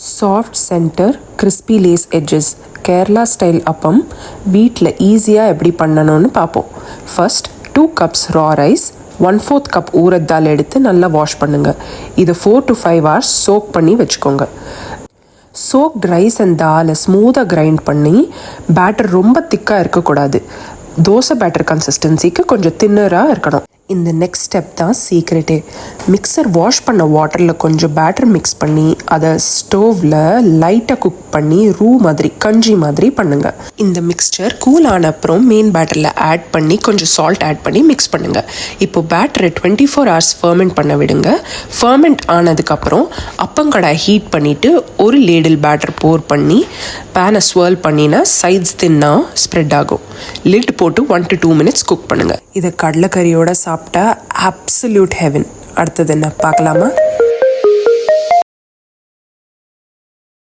Soft centre crispy lace edges Kerala style appam வீட்டில் ஈஸியாக எப்படி பண்ணணும்னு பார்ப்போம். First 2 cups raw rice 1/4 cup ஊறத் தால் எடுத்து நல்லா வாஷ் பண்ணுங்கள். இதை 4 to 5 hours சோக் பண்ணி வச்சுக்கோங்க. சோக்ட் ரைஸ் அண்ட் தாலை ஸ்மூத்தாக கிரைண்ட் பண்ணி பேட்டர் ரொம்ப திக்காக இருக்கக்கூடாது. தோசை பேட்டர் கன்சிஸ்டன்சிக்கு கொஞ்சம் தின்னராக இருக்கணும். இந்த நெக்ஸ்ட் ஸ்டெப் தான் சீக்ரெட்டே. மிக்சர் வாஷ் பண்ண வாட்டரில் கொஞ்சம் பேட்டர் மிக்ஸ் பண்ணி அதை ஸ்டோவில் லைட்டாக குக் பண்ணி மாதிரி கஞ்சி மாதிரி பண்ணுங்கள். இந்த மிக்ஸ்சர் கூல் ஆன அப்புறம் மெயின் பேட்டரில் ஆட் பண்ணி கொஞ்சம் சால்ட் ஆட் பண்ணி மிக்ஸ் பண்ணுங்கள். இப்போ பேட்டரை 24 hours ஃபர்மெண்ட் பண்ண விடுங்க. ஃபர்மெண்ட் ஆனதுக்கப்புறம் அப்பங்கடாய் ஹீட் பண்ணிவிட்டு ஒரு லேடில் பேட்டர் போர் பண்ணி பேனை ஸ்வர்ல் பண்ணினா சைட்ஸ் தின்னா ஸ்ப்ரெட் ஆகும். லிட் போட்டு 1 to 2 minutes குக் பண்ணுங்கள். இதை கடலைக்கறியோட சாப்பிட்டா அப்சல்யூட் ஹெவன். அடுத்தது என்ன பார்க்கலாமா?